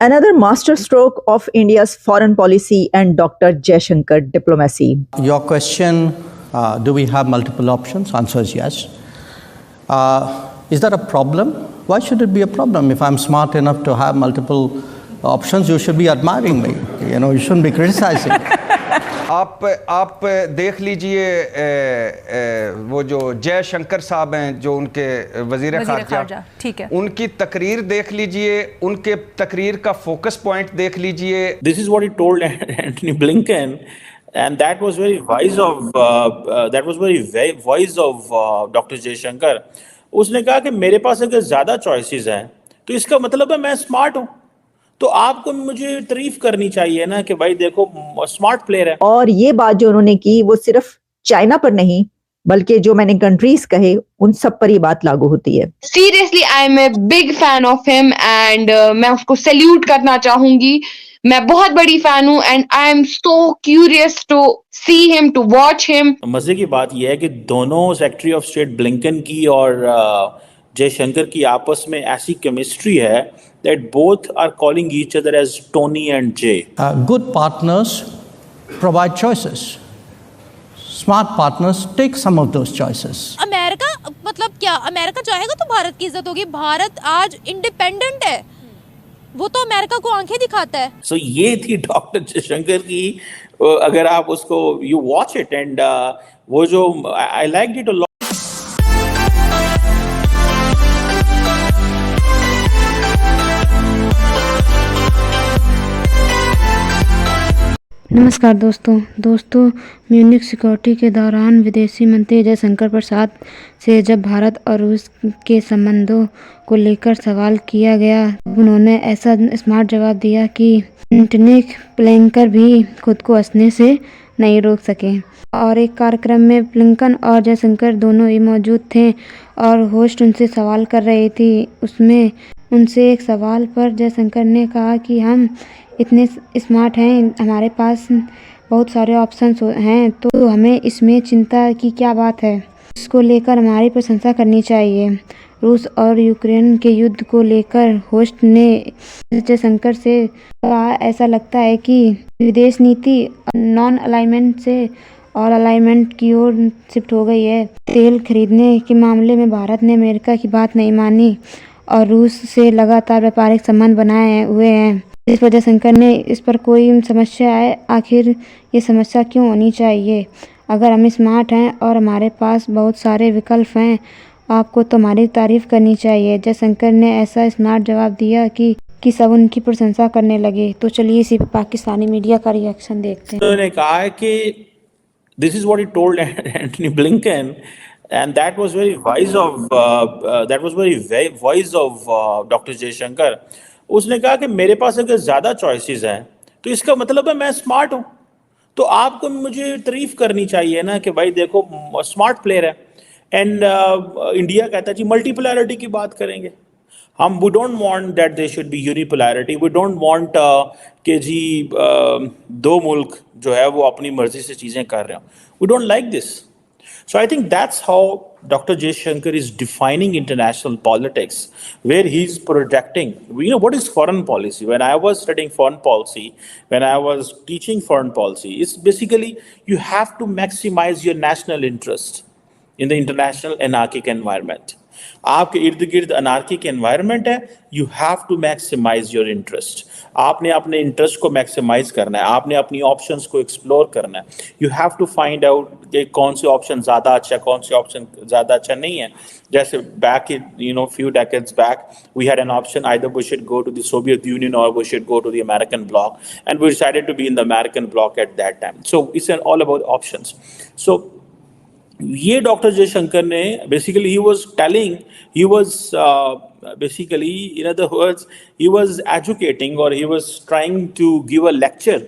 Another masterstroke of India's foreign policy and Dr. Jaishankar diplomacy. Your question, do we have multiple options? Answer is yes. Is that a problem? Why should it be a problem? If I'm smart enough to have multiple options, you should be admiring me. You shouldn't be criticizing. आप देख लीजिए वो जो जयशंकर साहब हैं जो उनके वजीर खारजा, ठीक है, उनकी तकरीर देख लीजिए, उनके तकरीर का फोकस पॉइंट देख लीजिए. This is what he told Anthony Blinken, and that was very wise of Dr. Jaishankar. उसने कहा कि मेरे पास अगर ज्यादा चॉइसेस हैं तो इसका मतलब है मैं स्मार्ट हूँ, तो आपको मुझे तारीफ करनी चाहिए ना कि भाई देखो स्मार्ट प्लेयर है. और ये बात जो उन्होंने की वो सिर्फ चाइना पर नहीं बल्कि जो मैंने कंट्रीज कहे उन सब पर ये बात लागू होती है. Seriously I am a big fan of him and मैं उसको सैल्यूट करना चाहूंगी. मैं बहुत बड़ी फैन हूँ and I am so curious to see him, to watch him. मजे की बात यह है कि दोनों सेक्रेटरी ऑफ स्टेट ब्लिंकन की और जयशंकर की आपस में ऐसी केमिस्ट्री है that both are calling each other as Tony and Jay. Good partners provide choices. Smart partners take some of those choices. America मतलब क्या, अमेरिका चाहेगा तो भारत की इज्जत होगी. भारत आज इंडिपेंडेंट है, वो तो अमेरिका को आंखें दिखाता है. So ये थी डॉक्टर जयशंकर की. अगर आप उसको you watch it and वो जो I liked it a lot. नमस्कार दोस्तों म्यूनिख सिक्योरिटी के दौरान विदेशी मंत्री जयशंकर प्रसाद से जब भारत और रूस के संबंधों को लेकर सवाल किया गया, उन्होंने ऐसा स्मार्ट जवाब दिया कि एंटनी ब्लिंकन भी खुद को हंसने से नहीं रोक सके. और एक कार्यक्रम में ब्लिंकन और जयशंकर दोनों ही मौजूद थे और होस्ट उनसे सवाल कर रही थी. उसमें उनसे एक सवाल पर जयशंकर ने कहा कि हम इतने स्मार्ट हैं, हमारे पास बहुत सारे ऑप्शंस हैं, तो हमें इसमें चिंता की क्या बात है. इसको लेकर हमारी प्रशंसा करनी चाहिए. रूस और यूक्रेन के युद्ध को लेकर होस्ट ने जयशंकर से कहा, ऐसा लगता है कि विदेश नीति नॉन अलाइनमेंट से और अलाइनमेंट की ओर शिफ्ट हो गई है. तेल खरीदने के मामले में भारत ने अमेरिका की बात नहीं मानी और रूस से लगातार व्यापारिक संबंध बनाए हुए हैं. इस वजह जयशंकर ने इस पर कोई समस्या है, आखिर ये समस्या क्यों होनी चाहिए. अगर हम स्मार्ट हैं और हमारे पास बहुत सारे विकल्प हैं, आपको तो हमारी तारीफ करनी चाहिए. जयशंकर ने ऐसा स्मार्ट जवाब दिया कि सब उनकी प्रशंसा करने लगे. तो चलिए इसी पर पाकिस्तानी मीडिया का रिएक्शन देखते हैं. उन्होंने कहा कि this is what he told Antony Blinken and that was very wise of doctor Jaishankar. उसने कहा कि मेरे पास अगर ज्यादा चॉइसेस हैं तो इसका मतलब है मैं स्मार्ट हूँ, तो आपको मुझे तारीफ करनी चाहिए ना कि भाई देखो स्मार्ट प्लेयर है. एंड इंडिया कहता है जी मल्टीपोलैरिटी की बात करेंगे हम. We don't want that they should be unipolarity. We don't want कि जी दो मुल्क जो है वो अपनी मर्जी से चीजें कर रहे हो. We don't like this. So I think that's how Dr. Jaishankar is defining international politics, where he's projecting, what is foreign policy? When I was studying foreign policy, when I was teaching foreign policy, it's basically you have to maximize your national interest in the international anarchic environment. आपके इर्द गिर्द anarchic environment है, you have to maximise your interest. आपने अपने interest को maximise करना है, आपने अपनी ऑप्शंस को एक्सप्लोर करना है. You have to find out कि कौन से ऑप्शन ज़्यादा अच्छा है, कौन से ऑप्शन ज़्यादा अच्छा नहीं है. जैसे back few decades back we had an option, either we should go to the Soviet Union or we should go to the American bloc, and we decided to be in the American bloc at that time. So it's all about options. So ये doctor Jaishankar ने basically he was basically, in other words, he was educating or he was trying to give a lecture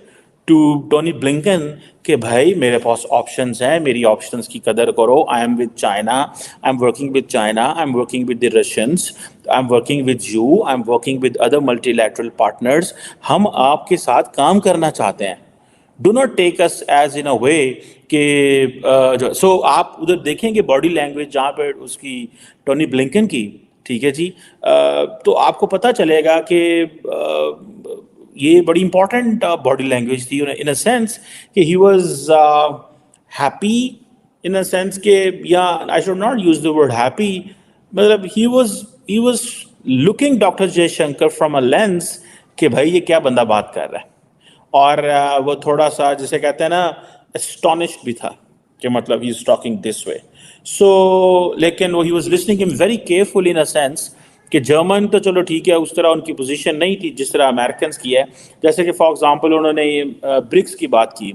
to Tony Blinken कि भाई मेरे पास options हैं, मेरी options की कदर करो. I am with China, I am working with China, I am working with the Russians, I am working with you, I am working with other multilateral partners. हम आपके साथ काम करना चाहते हैं. Do not take us as in a way कि so आप उधर देखेंगे बॉडी लैंग्वेज जहाँ पर उसकी टोनी ब्लिंकन की, ठीक है जी, तो आपको पता चलेगा कि ये बड़ी इंपॉर्टेंट बॉडी लैंग्वेज थी इन अ सेंस कि he was happy in a sense के, या I should not use the word happy, मतलब he was looking doctor Jaishankar from a lens कि भाई ये क्या बंदा बात कर रहा है, और वो थोड़ा सा जिसे कहते हैं ना एस्टोनिश्ड भी था कि मतलब he is talking this way. So लेकिन वो he was listening him very careful in a sense कि जर्मन तो चलो ठीक है, उस तरह उनकी पोजीशन नहीं थी जिस तरह अमेरिकन की है। जैसे कि फॉर एग्जांपल उन्होंने ब्रिक्स की बात की,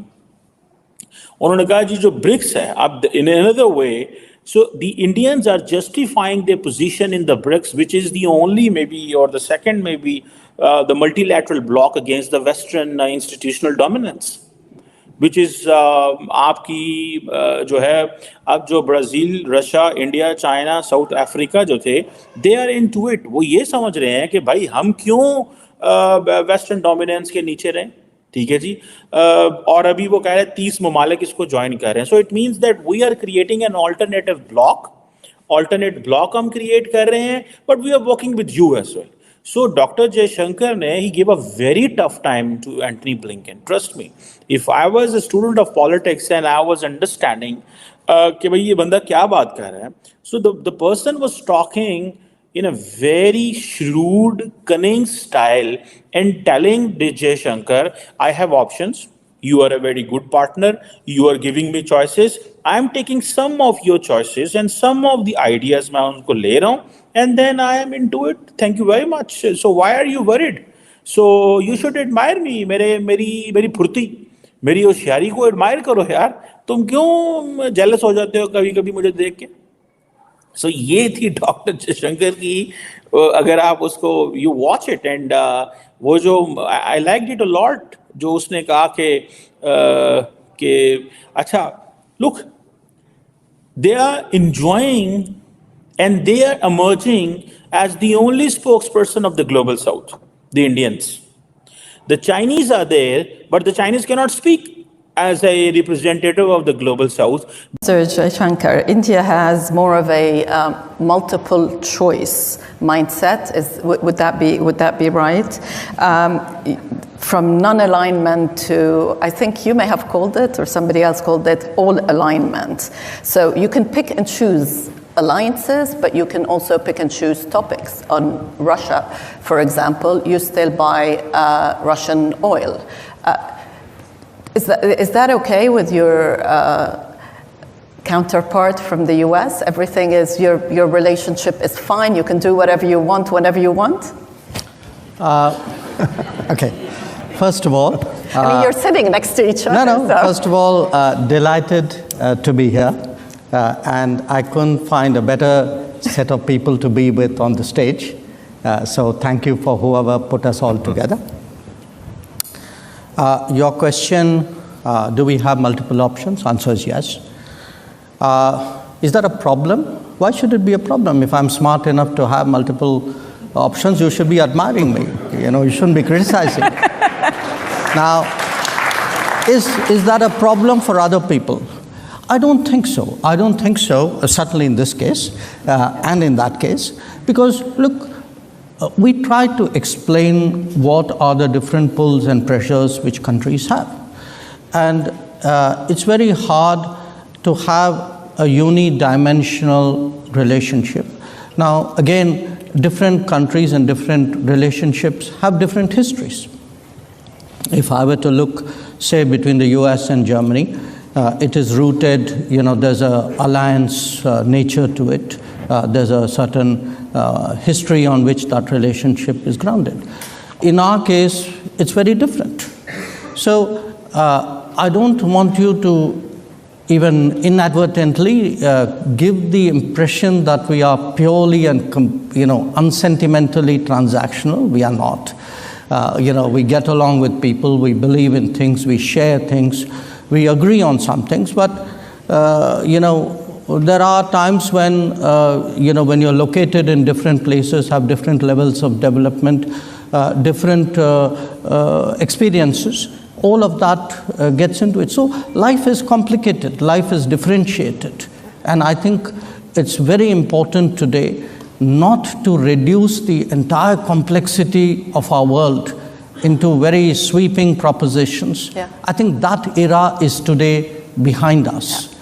उन्होंने कहा जी जो ब्रिक्स है, अब in another way, so the Indians are justifying their position in the BRICS, which is the only maybe or the second maybe the multilateral bloc against the Western institutional dominance, which is आपकी जो है अब जो Brazil, Russia, India, China, south Africa जो थे, they are into it. वो ये समझ रहे हैं कि भाई हम क्यों वेस्टर्न डोमिनेंस के नीचे रहें, ठीक है जी। और अभी वो कह रहे हैं 30 ममालिक इसको ज्वाइन कर रहे हैं। So it means that we are creating an alternative block, alternate block हम क्रिएट कर रहे हैं, but we are working with you as well. So Dr. Jaishankar he gave a very tough time to Antony Blinken. Trust me, if I was a student of politics and I was understanding कि भाई ये बंदा क्या बात कर रहा है, so the person was talking in a very shrewd, cunning style and telling Jaishankar, I have options. You are a very good partner. You are giving me choices. I am taking some of your choices and some of the ideas मैं उनको ले रहा हूँ, and then I am into it. Thank you very much. So why are you worried? So you should admire me. मेरी फुर्ती, मेरी होशियारी को admire करो यार. तुम क्यों jealous हो जाते हो कभी-कभी मुझे देख के? So ये थी डॉक्टर जयशंकर की, अगर आप उसको you watch it and वो जो I liked it a lot जो उसने कहा कि अच्छा look, they are enjoying and they are emerging as the only spokesperson of the global south, the Indians. The Chinese are there, but the Chinese cannot speak as a representative of the global south. Mr. Jaishankar, India has more of a multiple choice mindset. Would that be right? From non-alignment to, I think you may have called it, or somebody else called it, all alignment. So you can pick and choose alliances, but you can also pick and choose topics. On Russia, for example, you still buy Russian oil. Is that okay with your counterpart from the US? Everything is, your relationship is fine, you can do whatever you want, whenever you want? Okay, first of all... I mean, you're sitting next to each other. No, so. First of all, delighted to be here. And I couldn't find a better set of people to be with on the stage. So thank you for whoever put us all together. Your question, do we have multiple options? Answer is yes. Is that a problem? Why should it be a problem? If I'm smart enough to have multiple options, you should be admiring me. You shouldn't be criticizing. Now, is that a problem for other people? I don't think so. I don't think so, certainly in this case and in that case, because look, we try to explain what are the different pulls and pressures which countries have. And it's very hard to have a unidimensional relationship. Now, again, different countries and different relationships have different histories. If I were to look, say, between the US and Germany, it is rooted, there's an alliance nature to it. There's a certain history on which that relationship is grounded. In our case, it's very different. So I don't want you to even inadvertently give the impression that we are purely and unsentimentally transactional. We are not. We get along with people, we believe in things, we share things, we agree on some things, but there are times when, when you're located in different places, have different levels of development, different experiences, all of that gets into it. So life is complicated, life is differentiated. And I think it's very important today not to reduce the entire complexity of our world into very sweeping propositions. Yeah. I think that era is today behind us. Yeah.